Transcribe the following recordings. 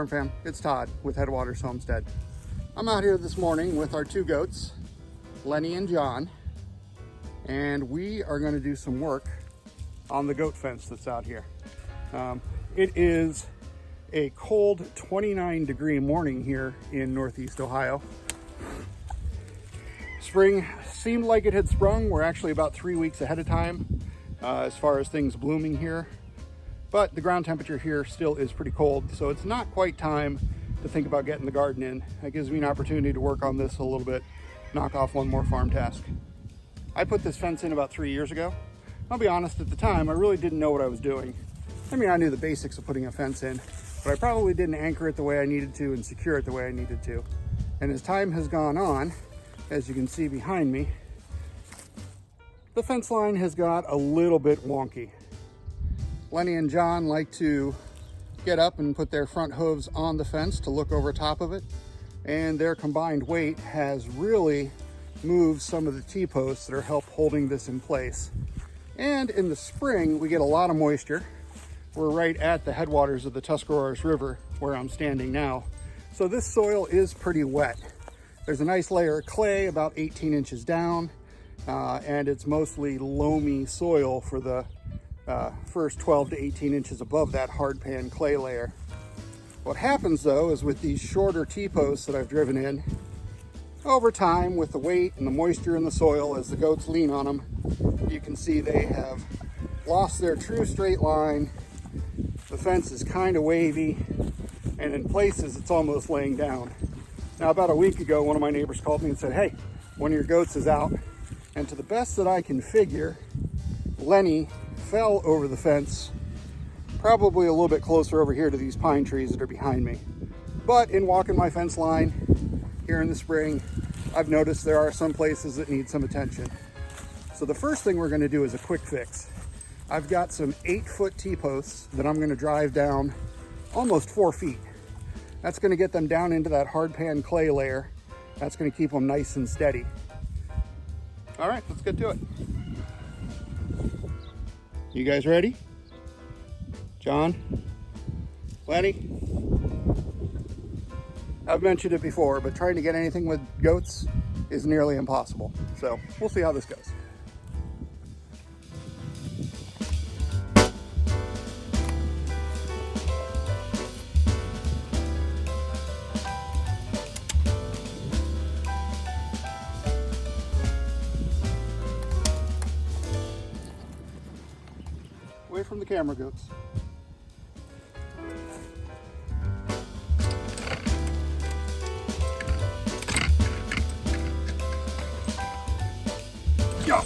Farm Fam, it's Todd with Headwaters Homestead. I'm out here this morning with our two goats, Lenny and John, and we are going to do some work on the goat fence that's out here. It is a cold 29-degree morning here in Northeast Ohio. Spring seemed like it had sprung. We're actually about 3 weeks ahead of time as far as things blooming here. But the ground temperature here still is pretty cold, so it's not quite time to think about getting the garden in. That gives me an opportunity to work on this a little bit, knock off one more farm task. I put this fence in about 3 years ago. I'll be honest, at the time, I really didn't know what I was doing. I mean, I knew the basics of putting a fence in, but I probably didn't anchor it the way I needed to and secure it the way I needed to. And as time has gone on, as you can see behind me, the fence line has got a little bit wonky. Lenny and John like to get up and put their front hooves on the fence to look over top of it, and their combined weight has really moved some of the T-posts that are holding this in place. And in the spring, we get a lot of moisture. We're right at the headwaters of the Tuscaroras River where I'm standing now. So this soil is pretty wet. There's a nice layer of clay about 18 inches down, and it's mostly loamy soil for the first 12 to 18 inches above that hard pan clay layer. What happens though is with these shorter T-posts that I've driven in, over time with the weight and the moisture in the soil as the goats lean on them, you can see they have lost their true straight line. The fence is kind of wavy, and in places it's almost laying down. Now, about a week ago, one of my neighbors called me and said, hey, one of your goats is out. And to the best that I can figure, Lenny fell over the fence, probably a little bit closer over here to these pine trees that are behind me. But in walking my fence line here in the spring, I've noticed there are some places that need some attention. So the first thing we're going to do is a quick fix. I've got some 8-foot T-posts that I'm going to drive down almost 4 feet. That's going to get them down into that hard pan clay layer. That's going to keep them nice and steady. All right, let's get to it. You guys ready? John? Lenny? I've mentioned it before, but trying to get anything with goats is nearly impossible. So we'll see how this goes. Away from the camera, goats. Go.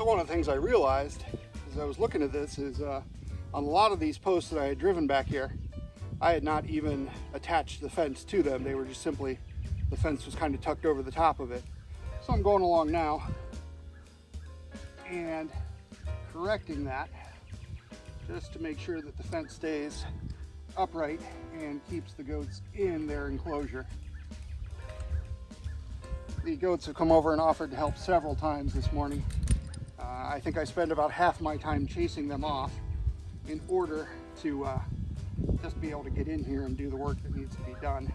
So one of the things I realized as I was looking at this is on a lot of these posts that I had driven back here, I had not even attached the fence to them. They were just simply, the fence was kind of tucked over the top of it. So I'm going along now and correcting that just to make sure that the fence stays upright and keeps the goats in their enclosure. The goats have come over and offered to help several times this morning. I think I spend about half my time chasing them off in order to just be able to get in here and do the work that needs to be done.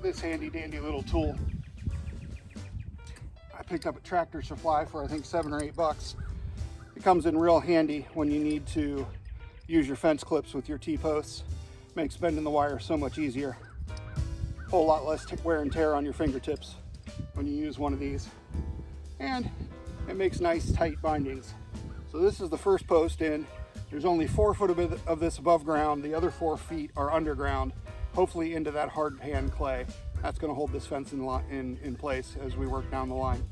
This handy dandy little tool I picked up at Tractor Supply for I think $7 or $8. It comes in real handy when you need to use your fence clips with your T-posts. Makes bending the wire so much easier. A whole lot less wear and tear on your fingertips when you use one of these. And it makes nice tight bindings. So this is the first post in. There's only 4 foot of this above ground. The other 4 feet are underground, hopefully into that hard pan clay. That's going to hold this fence in place as we work down the line.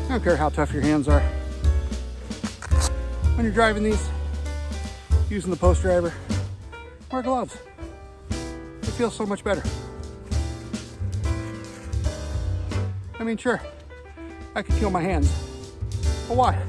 I don't care how tough your hands are. When you're driving these, using the post driver, wear gloves. It feels so much better. I mean, sure, I could kill my hands, but why?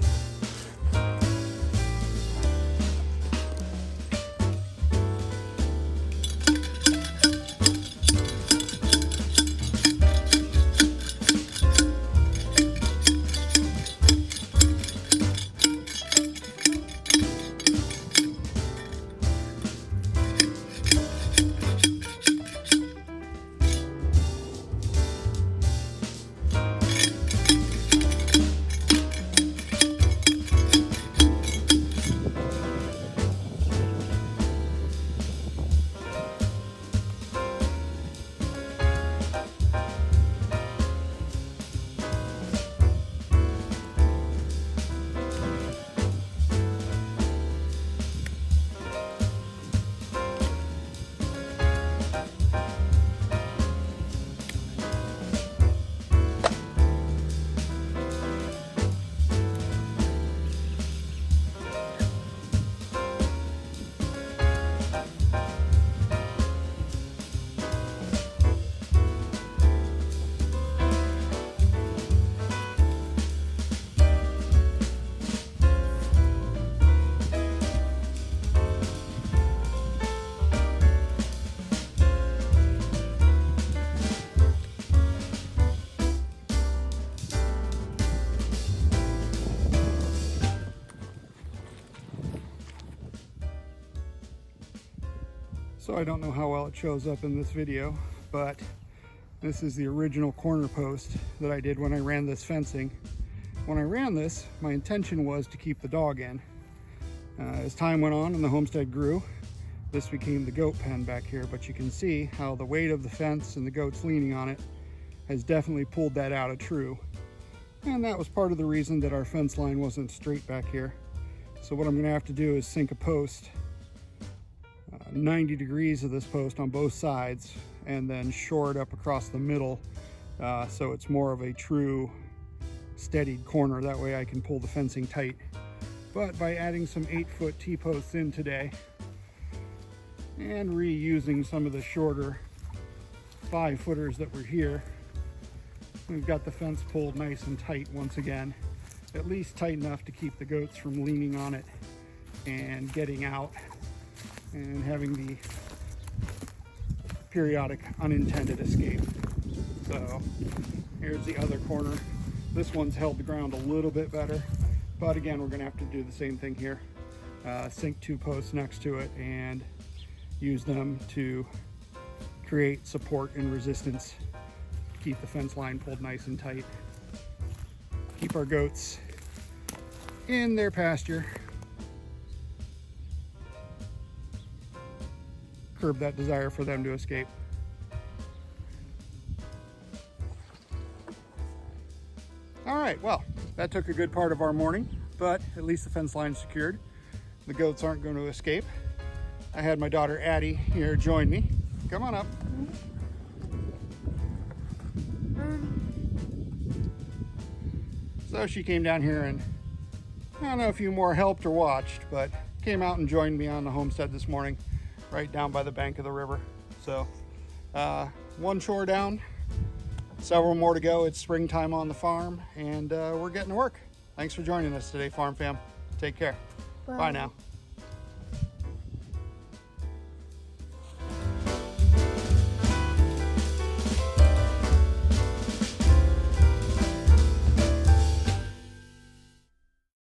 So I don't know how well it shows up in this video, but this is the original corner post that I did when I ran this fencing. When I ran this, my intention was to keep the dog in. As time went on and the homestead grew, this became the goat pen back here, but you can see how the weight of the fence and the goats leaning on it has definitely pulled that out of true. And that was part of the reason that our fence line wasn't straight back here. So what I'm gonna have to do is sink a post 90 degrees of this post on both sides and then shore it up across the middle so it's more of a true steadied corner. That way I can pull the fencing tight. But by adding some 8-foot T-posts in today and reusing some of the shorter 5-footers that were here, we've got the fence pulled nice and tight once again, at least tight enough to keep the goats from leaning on it and getting out and having the periodic unintended escape. So here's the other corner. This one's held the ground a little bit better, but again, we're gonna have to do the same thing here. Sink 2 posts next to it and use them to create support and resistance. Keep the fence line pulled nice and tight. Keep our goats in their pasture. Curb that desire for them to escape. All right, well, that took a good part of our morning, but at least the fence line's secured. The goats aren't going to escape. I had my daughter Addie here join me. Come on up. So she came down here and I don't know if you more helped or watched, but came out and joined me on the homestead this morning, right down by the bank of the river. So one chore down, several more to go. It's springtime on the farm and we're getting to work. Thanks for joining us today, Farm Fam. Take care. Bye now.